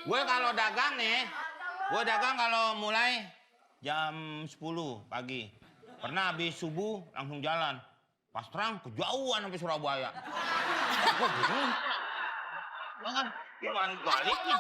Gue kalau dagang nih, gue dagang kalau mulai jam 10 pagi. Pernah habis subuh langsung jalan. Pas terang kejauhan sampai Surabaya. Gue bingung. Jangan, gimana baliknya?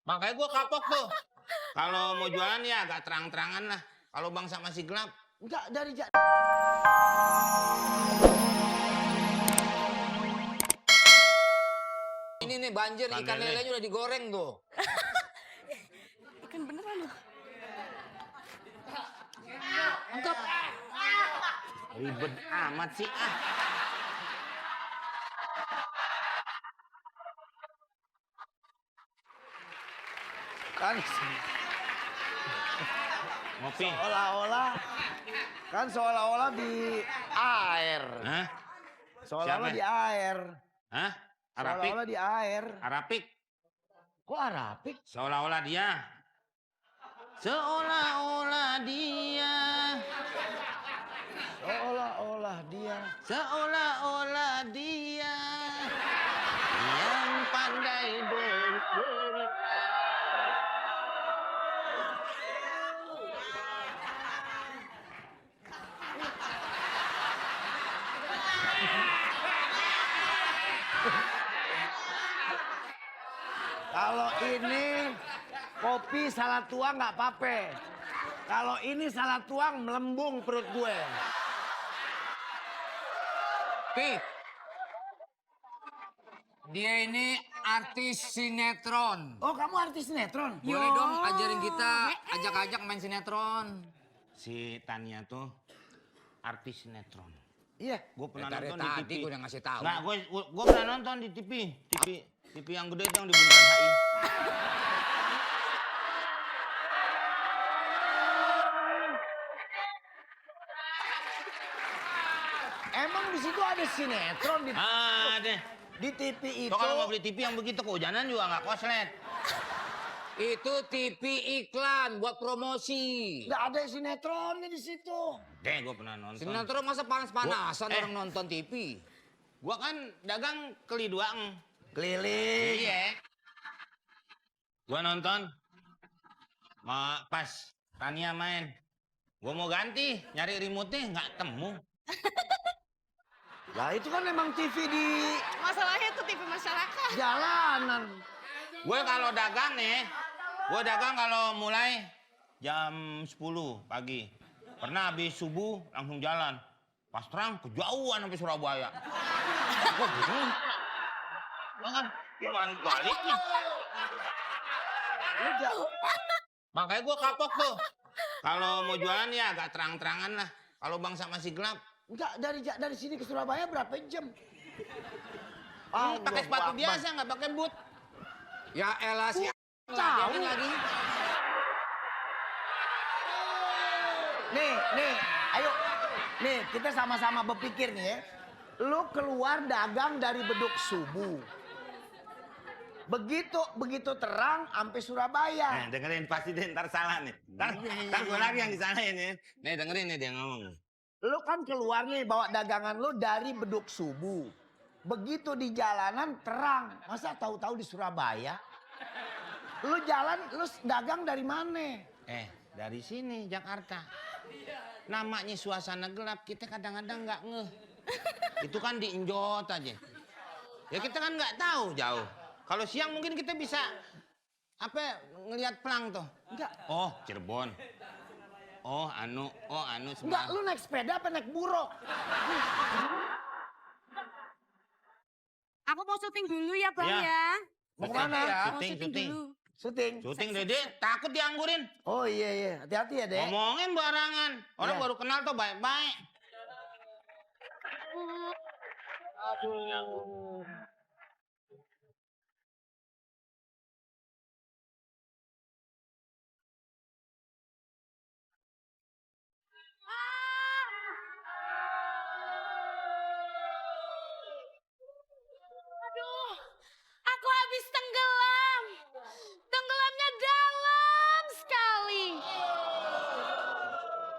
Makanya gue kapok tuh. Kalau mau jualan ya agak terang-terangan lah. Kalau bangsa masih gelap. Enggak dari Ini nih banjir, ikan lelenya udah digoreng tuh. Ikan beneran loh. Angkat. Ribet amat sih ah. kan Ngopi. seolah-olah di air. Hah? Seolah-olah Siapa? di air. Hah? Arapik? Seolah-olah di air. Arapik? Kok Arapik? Seolah-olah dia. Seolah-olah dia. Seolah-olah dia. Seolah-olah dia. Yang pandai bercerita. Kalau ini kopi salah tuang nggak apa-apa. Kalau ini salah tuang melembung perut gue. Pip. Dia ini artis sinetron. Oh, kamu artis sinetron? Boleh dong ajarin kita ajak-ajak main sinetron. Si Tania tuh artis sinetron. Iya. Gue pernah Dari nonton di tadi TV. gue udah ngasih tahu. Nggak, gue pernah nonton di TV. TV yang gede itu yang di Bundaran HI. Emang di situ ada sinetron Ada. di TV itu. So, kalau mau beli TV yang begitu kehujanan juga nggak koslet. Itu TV iklan buat promosi. Nggak ada sinetronnya di situ. Deh, gue pernah nonton. Sinetron masa panas-panasan Gua- orang nonton TV. Gue kan dagang keli doang. Keliling. Iya. Gue nonton. Pas Tania main. Gue mau ganti, nyari remote-nya nggak temu. Lah itu kan memang TV di Masalahnya tuh TV masyarakat. jalanan. Gue kalau dagang nih, gue dagang kalau mulai jam 10 pagi. Pernah habis subuh langsung jalan. Pas terang kejauhan sampai Surabaya. Gue bingung. Jangan, gimana baliknya? Udah. Makanya gue kapok tuh. Kalau mau jualan ya agak terang-terangan lah. Kalau bangsa masih gelap. Enggak dari sini ke Surabaya berapa jam? Pakai sepatu biasa, nggak pakai boot. Ya elah si tahu. ngeladenin lagi. Nih, ayo. Nih, kita sama-sama berpikir nih ya. Lu keluar dagang dari Beduk Subuh. Begitu terang sampai Surabaya. Nah, dengerin pasti dia ntar salah nih. Ntar gue lagi yang disalahin nih. Nih dengerin nih dia ngomong. Lu kan keluar nih bawa dagangan lu dari Beduk Subuh. Begitu di jalanan terang. Masa tahu-tahu di Surabaya? Lu jalan, lu dagang dari mana? Dari sini Jakarta. Namanya suasana gelap, kita kadang-kadang nggak ngeh. Itu kan diinjot aja. Ya kita kan nggak tahu jauh. Kalau siang mungkin kita bisa ngelihat pelang tuh. Enggak. Oh, Cirebon. Oh, anu Enggak, Semarang. lu naik sepeda apa naik buruk? Aku mau syuting dulu ya Bang Iya. ya. Mau kemana? Mau syuting dulu. Syuting. Syuting Dede, takut dianggurin. Oh iya, hati-hati ya dek. Ngomongin barangan. Orang Iya. baru kenal tuh baik-baik. Aduh. Aduh, aku habis tenggelam. Tenggelamnya dalam sekali.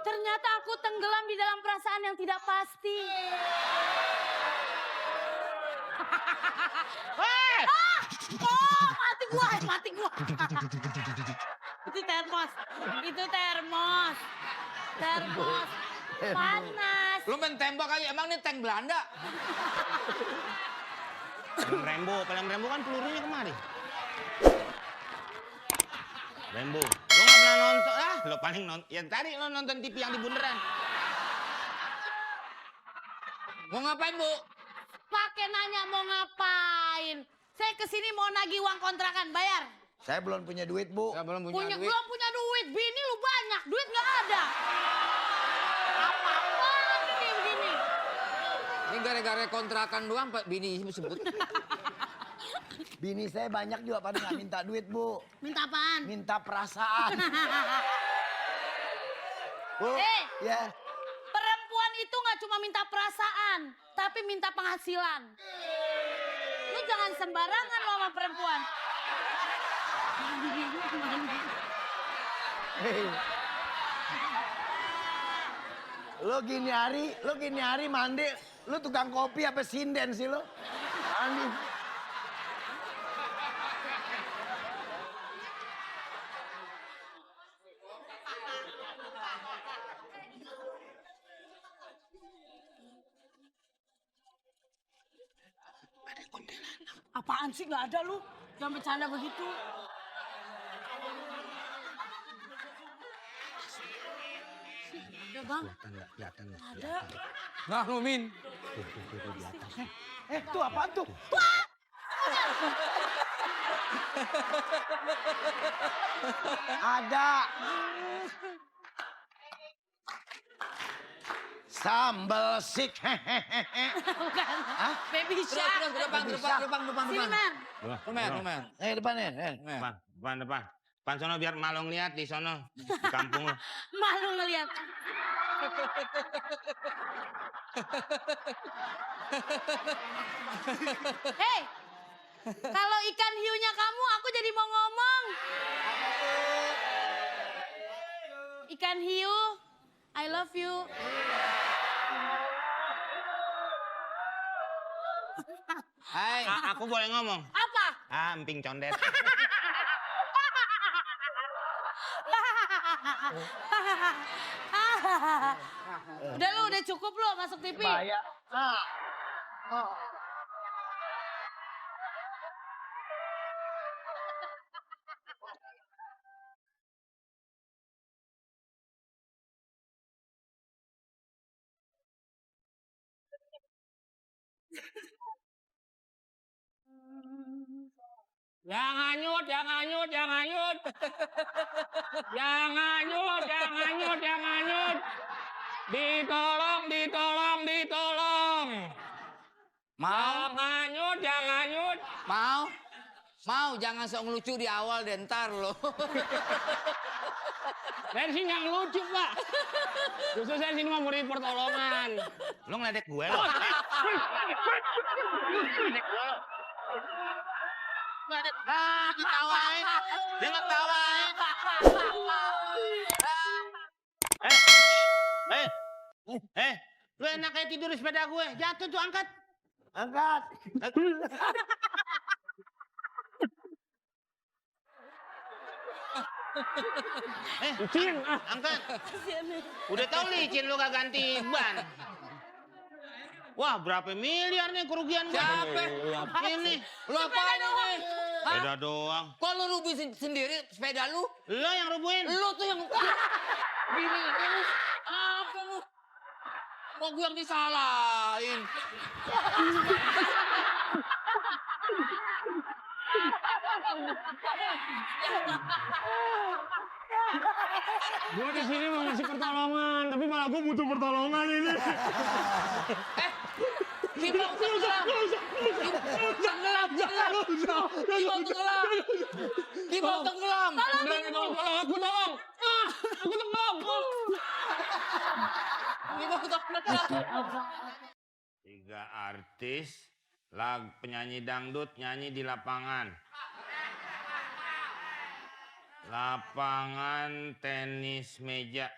Ternyata aku tenggelam di dalam perasaan yang tidak pasti. Hei! Oh, mati gua, mati gua. Itu termos. Itu termos. Termos. Panas. Lu main tembak aja, emang ini tank Belanda? Film Rembo kan pelurunya kemari. Rembo. Lo nggak pernah nonton? Lo paling nonton. Ya tadi lo nonton TV yang di bundaran. Mau ngapain, Bu? Pakai nanya mau ngapain? Saya kesini mau nagih uang kontrakan, bayar. Saya belum punya duit, Bu. Ya, belum punya duit. Belum punya duit, bini lu banyak, duit nggak ada. Apa-apaan ini begini? Ini gara-gara kontrakan doang, Pak, bini sebut. Bini saya banyak juga pada nggak minta duit, Bu. Minta apaan? Minta perasaan. Bu, ya. Perempuan itu nggak cuma minta perasaan, tapi minta penghasilan. Lu jangan sembarangan lo sama perempuan. Hei. Lo gini hari mandi, lu tukang kopi apa sinden sih lo? Mandi. Apaan sih nggak ada lu? Jangan bercanda begitu. Ada bang? Kelihatan. Ada. Nah, lu Min. Tuh apaan tuh? Ada. Sambal sik. Bukan. Hah? Baby Terus, shark. terus, depan. Sini men. Lumayan. Depannya. Depan. Depan sono biar malu ngeliat di sono. Di kampung lo. Malu ngeliat. Hei, kalau ikan hiunya kamu, aku jadi mau ngomong. Ikan hiu, I love you. Hai. Aku boleh ngomong? Apa? Emping condet. Udah lu, udah cukup lu masuk TV. Bahaya. Jangan nyut. Ditolong. Jangan nyut. Mau, jangan sok ngelucu di awal deh, ntar lo. Saya sini yang lucu, Pak. Justru saya sini mau beri pertolongan. Lo ngeledek gue lo. Ketawain. Dia ngetawain. Lu enak kayak tidur di sepeda gue. Jatuh tuh, angkat. Angkat. Licin. Angkat. Udah tau licin lu gak ganti ban. Wah, berapa miliar nih kerugian gue. Siapa? Ini. Lu apaan ini? Sepeda doang. Kok lu rubuhin sendiri sepeda lu? Lo yang rubuhin. Lu tuh yang... Gini, lu. Apa lu? Kok gue yang disalahin? Gue di sini mau ngasih pertolongan, tapi malah gue butuh pertolongan ini. Kibau tenggelam. Kibau tenggelam. Tolong, aku tolong. Aku tolong. Kibau tenggelam. 3 artis, penyanyi dangdut nyanyi di lapangan. Lapangan tenis meja.